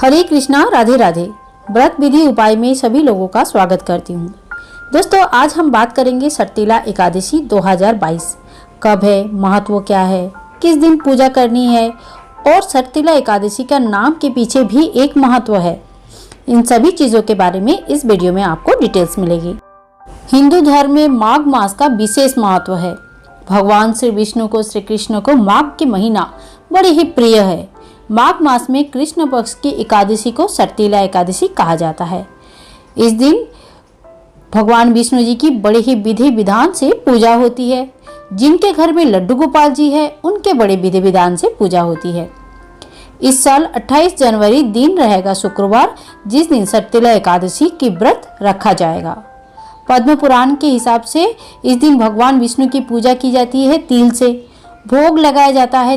हरे कृष्णा, राधे राधे। व्रत विधि उपाय में सभी लोगों का स्वागत करती हूँ। दोस्तों, आज हम बात करेंगे सटतिला एकादशी 2022 कब है, महत्व क्या है, किस दिन पूजा करनी है और सटतिला एकादशी का नाम के पीछे भी एक महत्व है। इन सभी चीज़ों के बारे में इस वीडियो में आपको डिटेल्स मिलेगी। हिंदू धर्म में माघ मास का विशेष महत्व है। भगवान श्री विष्णु को, श्री कृष्ण को माघ के महीना बड़े ही प्रिय है। माघ मास में कृष्ण पक्ष की एकादशी को सटतिला एकादशी कहा जाता है। इस दिन भगवान विष्णु जी की बड़े ही विधि विधान से पूजा होती है। जिनके घर में लड्डू गोपाल जी है उनके बड़े विधि विधान से पूजा होती है। इस साल 28 जनवरी दिन रहेगा शुक्रवार, जिस दिन सटतिला एकादशी की व्रत रखा जाएगा। पद्म पुराण के हिसाब से इस दिन भगवान विष्णु की पूजा की जाती है। तिल से भोग लगाया जाता है।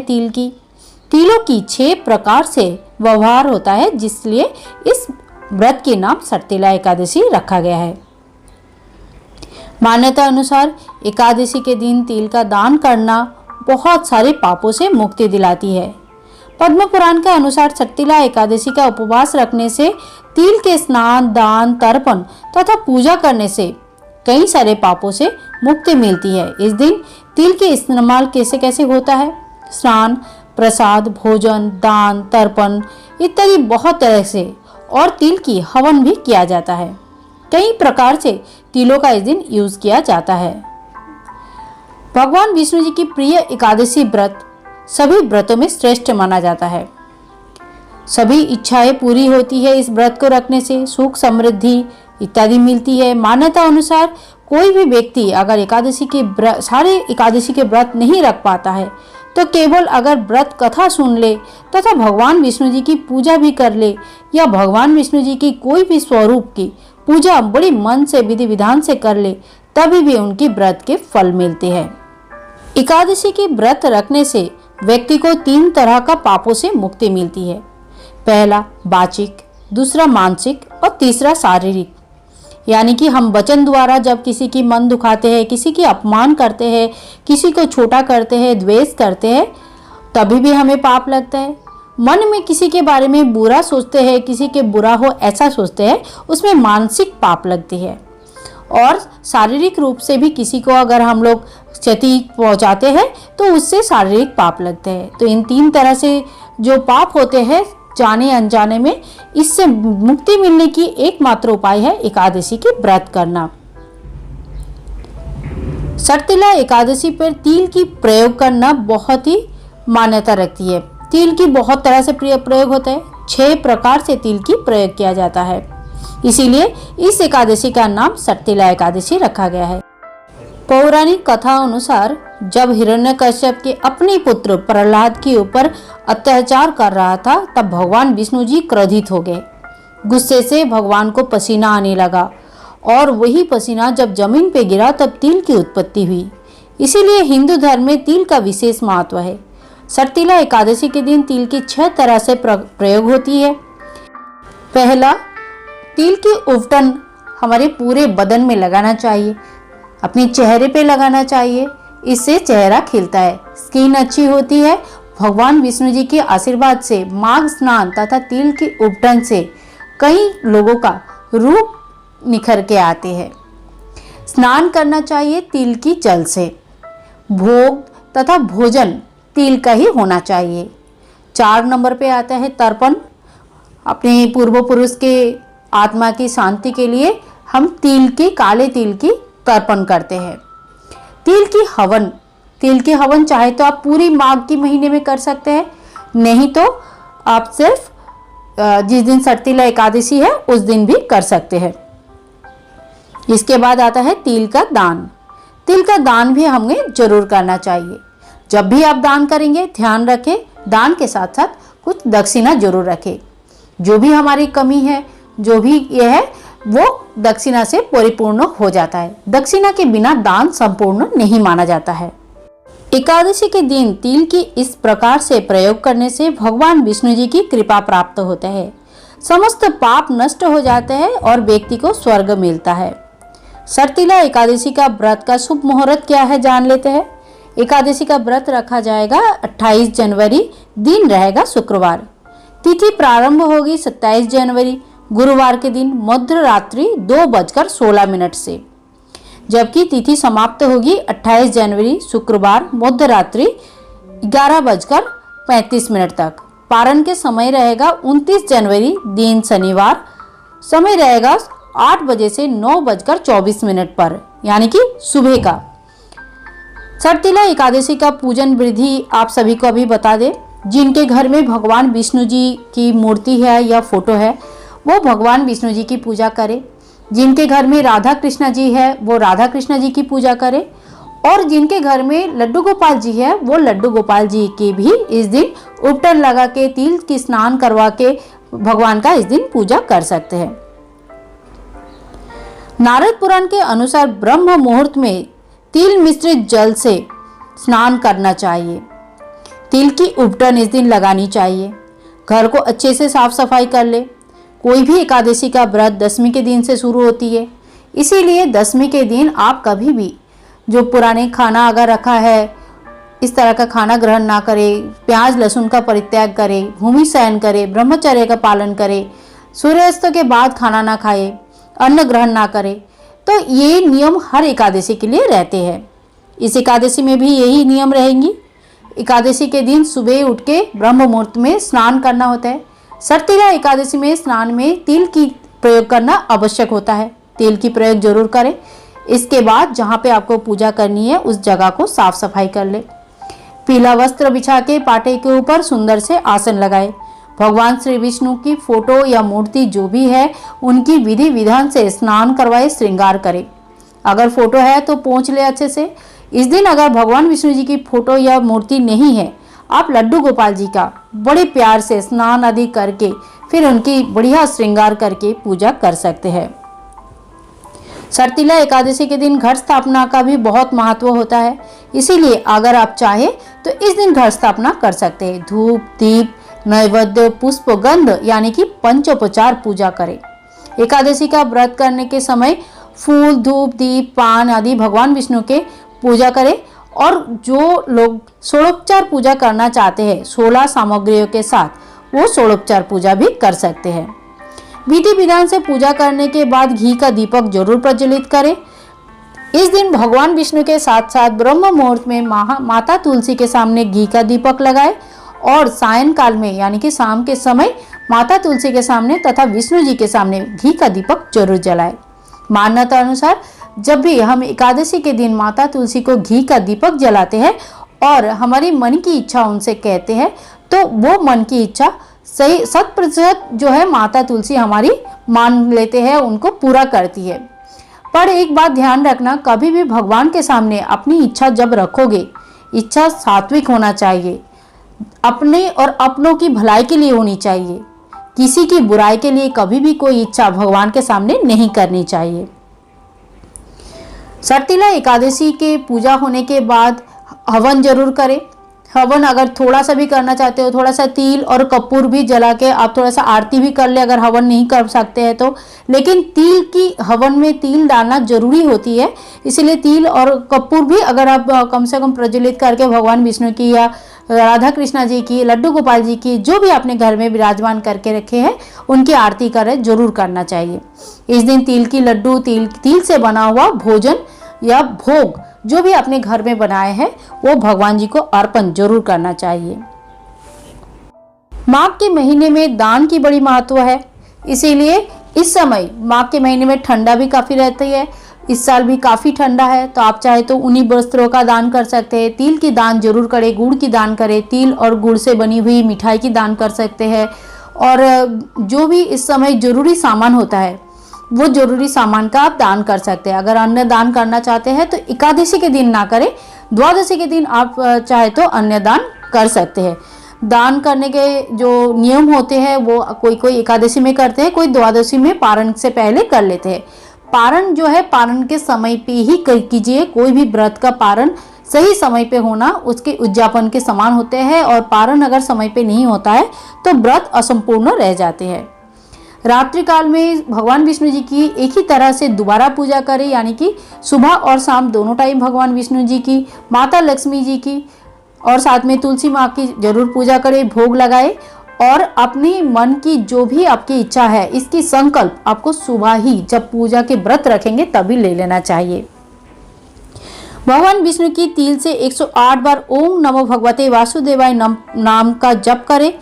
तिलों की 6 प्रकार से व्यवहार होता है, जिसलिए इस व्रत के नाम सटतिला एकादशी रखा गया है। मान्यता अनुसार एकादशी के दिन तिल का दान करना बहुत सारे पापों से मुक्ति दिलाती है। पद्म पुराण के अनुसार सटतिला एकादशी का उपवास रखने से तिल के स्नान, दान, तर्पण तथा पूजा करने से कई सारे पापों से मुक्ति मिलती है। इस दिन तिल के इस्तेमाल कैसे कैसे होता है? स्नान, प्रसाद, भोजन, दान, तर्पण इत्यादि बहुत तरह से, और तिल की हवन भी किया जाता है। कई प्रकार से तिलों का इस दिन यूज किया जाता है। भगवान विष्णु जी की प्रिय एकादशी व्रत सभी व्रतों में श्रेष्ठ माना जाता है। सभी इच्छाएं पूरी होती है। इस व्रत को रखने से सुख, समृद्धि इत्यादि मिलती है। मान्यता अनुसार कोई भी व्यक्ति अगर सारे एकादशी के व्रत नहीं रख पाता है तो केवल अगर व्रत कथा सुन ले तथा भगवान विष्णु जी की पूजा भी कर ले या भगवान विष्णु जी की कोई भी स्वरूप की पूजा बड़ी मन से, विधि विधान से कर ले, तभी भी उनकी व्रत के फल मिलते हैं। एकादशी की व्रत रखने से व्यक्ति को 3 तरह का पापों से मुक्ति मिलती है। पहला वाचिक, दूसरा मानसिक और तीसरा शारीरिक। यानी कि हम वचन द्वारा जब किसी की मन दुखाते हैं, किसी की अपमान करते हैं, किसी को छोटा करते हैं, द्वेष करते हैं, तभी भी हमें पाप लगता है। मन में किसी के बारे में बुरा सोचते हैं, किसी के बुरा हो ऐसा सोचते हैं, उसमें मानसिक पाप लगती है। और शारीरिक रूप से भी किसी को अगर हम लोग क्षति पहुंचाते हैं तो उससे शारीरिक पाप लगते हैं। तो इन 3 तरह से जो पाप होते हैं जाने अनजाने में, इससे मुक्ति मिलने की एकमात्र उपाय है एकादशी की व्रत करना। सटतिला एकादशी पर तिल की प्रयोग करना बहुत ही मान्यता रखती है। तिल की बहुत तरह से प्रयोग होता है। 6 प्रकार से तिल की प्रयोग किया जाता है, इसीलिए इस एकादशी का नाम सटतिला एकादशी रखा गया है। पौराणिक कथा अनुसार जब हिरण्यकश्यप के अपने पुत्र प्रहलाद के ऊपर अत्याचार कर रहा था, तब भगवान विष्णु जी क्रोधित हो गए। गुस्से से भगवान को पसीना आने लगा और वही पसीना जब जमीन पे गिरा तब तिल की उत्पत्ति हुई। इसीलिए हिंदू धर्म में तिल का विशेष महत्व है। सटतिला एकादशी के दिन तिल की 6 तरह से प्रयोग होती है। पहला, तिल की उबटन हमारे पूरे बदन में लगाना चाहिए, अपने चेहरे पे लगाना चाहिए। इससे चेहरा खिलता है, स्किन अच्छी होती है। भगवान विष्णु जी के आशीर्वाद से माघ स्नान तथा तिल की उबटन से कई लोगों का रूप निखर के आते हैं। स्नान करना चाहिए तिल की जल से। भोग तथा भोजन तिल का ही होना चाहिए। 4 नंबर पे आता है तर्पण। अपने पूर्व पुरुष के आत्मा की शांति के लिए हम काले तिल की तर्पण करते हैं। तिल की हवन चाहे तो आप पूरी माघ की महीने में कर सकते हैं, नहीं तो आप सिर्फ जिस दिन सटतिला एकादशी है उस दिन भी कर सकते हैं। इसके बाद आता है तिल का दान। तिल का दान भी हमें जरूर करना चाहिए। जब भी आप दान करेंगे ध्यान रखें, दान के साथ साथ कुछ दक्षिणा जरूर रखें। जो भी हमारी कमी है, जो भी ये है, वो दक्षिणा से परिपूर्ण हो जाता है। दक्षिणा के बिना दान संपूर्ण नहीं माना जाता है। एकादशी के दिन तिल की इस प्रकार से प्रयोग करने से भगवान विष्णु जी की कृपा प्राप्त होता है। समस्त पाप नष्ट हो जाते हैं और व्यक्ति को स्वर्ग मिलता है। सटतिला एकादशी का व्रत का शुभ मुहूर्त क्या है जान लेते हैं। एकादशी का व्रत रखा जाएगा 28 जनवरी, दिन रहेगा शुक्रवार। तिथि प्रारंभ होगी 27 जनवरी गुरुवार के दिन मध्य रात्रि 2:16 से, जबकि तिथि समाप्त होगी 28 जनवरी शुक्रवार मध्य रात्रि 11:35 तक। पारण के समय रहेगा 29 जनवरी दिन शनिवार, समय रहेगा 8 बजे से 9:24 पर, यानी कि सुबह का। सर्तिला एकादशी का पूजन विधि आप सभी को अभी बता दें। जिनके घर में भगवान विष्णु जी की मूर्ति है या फोटो है वो भगवान विष्णु जी की पूजा करें। जिनके घर में राधा कृष्ण जी है वो राधा कृष्ण जी की पूजा करें, और जिनके घर में लड्डू गोपाल जी है वो लड्डू गोपाल जी की भी इस दिन उपटन लगा के तिल की स्नान करवा के भगवान का इस दिन पूजा कर सकते हैं। नारद पुराण के अनुसार ब्रह्म मुहूर्त में तिल मिश्रित जल से स्नान करना चाहिए। तिल की उपटन इस दिन लगानी चाहिए। घर को अच्छे से साफ सफाई कर ले। कोई भी एकादशी का व्रत दशमी के दिन से शुरू होती है, इसीलिए दशमी के दिन आप कभी भी जो पुराने खाना अगर रखा है इस तरह का खाना ग्रहण ना करें। प्याज लहसुन का परित्याग करें, भूमि शयन करें, ब्रह्मचर्य का पालन करें, सूर्यास्त के बाद खाना ना खाएं, अन्न ग्रहण ना करें। तो ये नियम हर एकादशी के लिए रहते हैं। इस एकादशी में भी यही नियम रहेंगी। एकादशी के दिन सुबह उठ के ब्रह्म मुहूर्त में स्नान करना होता है। सर्तिला एकादशी में स्नान में तिल की प्रयोग करना आवश्यक होता है। तिल की प्रयोग जरूर करें। इसके बाद जहाँ पे आपको पूजा करनी है उस जगह को साफ सफाई कर ले। पीला वस्त्र बिछा के पाटे के ऊपर सुंदर से आसन लगाए। भगवान श्री विष्णु की फोटो या मूर्ति जो भी है उनकी विधि विधान से स्नान करवाए, श्रृंगार करे। अगर फोटो है तो पोंछ ले अच्छे से। इस दिन अगर भगवान विष्णु जी की फोटो या मूर्ति नहीं है, आप लड्डू गोपाल जी का बड़े प्यार से स्नान आदि करके फिर उनकी बढ़िया श्रृंगार करके पूजा कर सकते हैं। सर्तिला एकादशी के दिन घर स्थापना का भी बहुत महत्व होता है, इसीलिए अगर आप चाहे तो इस दिन घर स्थापना कर सकते हैं। धूप, दीप, नैवेद्य, पुष्प, गंध यानी कि पंचोपचार पूजा करें। एकादशी का व्रत करने के समय फूल, धूप, दीप, पान आदि भगवान विष्णु के पूजा करें। और जो लोग षोडोपचार पूजा करना चाहते हैं 16 सामग्रियों के साथ वो षोडोपचार पूजा भी कर सकते हैं। विधि विधान से पूजा करने के बाद घी का दीपक जरूर प्रज्वलित करें। इस दिन भगवान विष्णु के साथ साथ ब्रह्म मुहूर्त में माता तुलसी के सामने घी का दीपक लगाए, और सायंकाल में यानी कि शाम के समय माता तुलसी के सामने तथा विष्णु जी के सामने घी का दीपक जरूर जलाए। मान्यता अनुसार जब भी हम एकादशी के दिन माता तुलसी को घी का दीपक जलाते हैं और हमारी मन की इच्छा उनसे कहते हैं तो वो मन की इच्छा सही 100% जो है माता तुलसी हमारी मान लेते हैं, उनको पूरा करती है। पर एक बात ध्यान रखना, कभी भी भगवान के सामने अपनी इच्छा जब रखोगे, इच्छा सात्विक होना चाहिए, अपने और अपनों की भलाई के लिए होनी चाहिए। किसी की बुराई के लिए कभी भी कोई इच्छा भगवान के सामने नहीं करनी चाहिए। सर्तिला एकादशी के पूजा होने के बाद हवन जरूर करें। हवन अगर थोड़ा सा भी करना चाहते हो, थोड़ा सा तिल और कपूर भी जला के आप थोड़ा सा आरती भी कर ले अगर हवन नहीं कर सकते हैं तो। लेकिन तिल की हवन में तिल डालना जरूरी होती है, इसीलिए तिल और कपूर भी अगर आप कम से कम प्रज्वलित करके भगवान विष्णु की या राधा कृष्णा जी की, लड्डू गोपाल जी की, जो भी आपने घर में विराजमान करके रखे हैं उनकी आरती करें जरूर करना चाहिए। इस दिन तिल की लड्डू, तिल से बना हुआ भोजन या भोग जो भी आपने घर में बनाए हैं वो भगवान जी को अर्पण जरूर करना चाहिए। माघ के महीने में दान की बड़ी महत्व है, इसीलिए इस समय माघ के महीने में ठंडा भी काफ़ी रहती है। इस साल भी काफ़ी ठंडा है, तो आप चाहे तो उन्हीं वस्त्रों का दान कर सकते हैं। तिल की दान जरूर करें, गुड़ की दान करें, तिल और गुड़ से बनी हुई मिठाई की दान कर सकते हैं। और जो भी इस समय जरूरी सामान होता है वो जरूरी सामान का आप दान कर सकते हैं। अगर अन्न दान करना चाहते हैं तो एकादशी के दिन ना करें, द्वादशी के दिन आप चाहे तो अन्न दान कर सकते हैं। दान करने के जो नियम होते हैं वो कोई एकादशी में करते हैं, कोई द्वादशी में पारण से पहले कर लेते हैं। पारण जो है पारण के समय पे ही कीजिए। कोई भी व्रत का पारण सही समय पे होना उसके उद्यापन के समान होते हैं, और पारण अगर समय पे नहीं होता है तो व्रत असंपूर्ण रह जाते हैं। रात्रि काल में भगवान विष्णु जी की एक ही तरह से दोबारा पूजा करें, यानी कि सुबह और शाम दोनों टाइम भगवान विष्णु जी की, माता लक्ष्मी जी की और साथ में तुलसी माँ की जरूर पूजा करें, भोग लगाए और अपनी मन की जो भी आपकी इच्छा है इसकी संकल्प आपको सुबह ही जब पूजा के व्रत रखेंगे तभी ले लेना चाहिए। भगवान विष्णु की तिल से 108 बार ओम नमो भगवते वासुदेवाय नाम का जप करें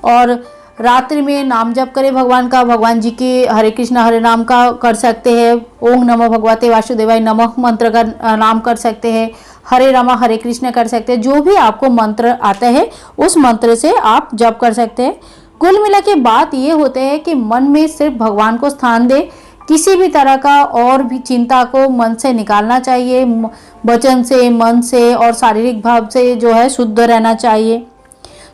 और रात्रि में नाम जप करें भगवान का। भगवान जी के हरे कृष्ण हरे नाम का कर सकते हैं, ओम नमो भगवते वासुदेवाय नमः मंत्र का नाम कर सकते हैं, हरे रामा हरे कृष्ण कर सकते हैं। जो भी आपको मंत्र आता है उस मंत्र से आप जप कर सकते हैं। कुल मिला के बात ये होते हैं कि मन में सिर्फ भगवान को स्थान दे, किसी भी तरह का और भी चिंता को मन से निकालना चाहिए। वचन से, मन से और शारीरिक भाव से जो है शुद्ध रहना चाहिए।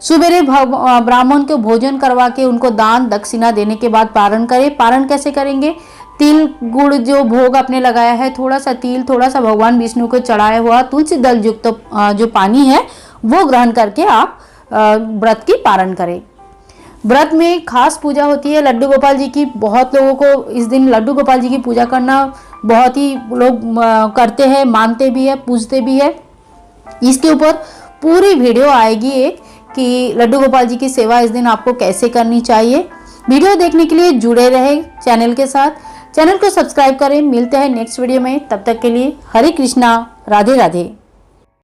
सुबेरे ब्राह्मण को भोजन करवा के उनको दान दक्षिणा देने के बाद पारण करें। पारण कैसे करेंगे? तिल गुड़ जो भोग आपने लगाया है, थोड़ा सा तिल, थोड़ा सा भगवान विष्णु को चढ़ाया हुआ तुलसी दल युक्त जो पानी है वो ग्रहण करके आप व्रत की पारण करें। व्रत में खास पूजा होती है लड्डू गोपाल जी की। बहुत लोगों को इस दिन लड्डू गोपाल जी की पूजा करना बहुत ही लोग करते हैं, मानते भी है, पूजते भी है। इसके ऊपर पूरी वीडियो आएगी एक कि लड्डू गोपाल जी की सेवा इस दिन आपको कैसे करनी चाहिए। वीडियो देखने के लिए जुड़े रहे चैनल के साथ, चैनल को सब्सक्राइब करें। मिलते हैं नेक्स्ट वीडियो में, तब तक के लिए हरे कृष्णा, राधे राधे।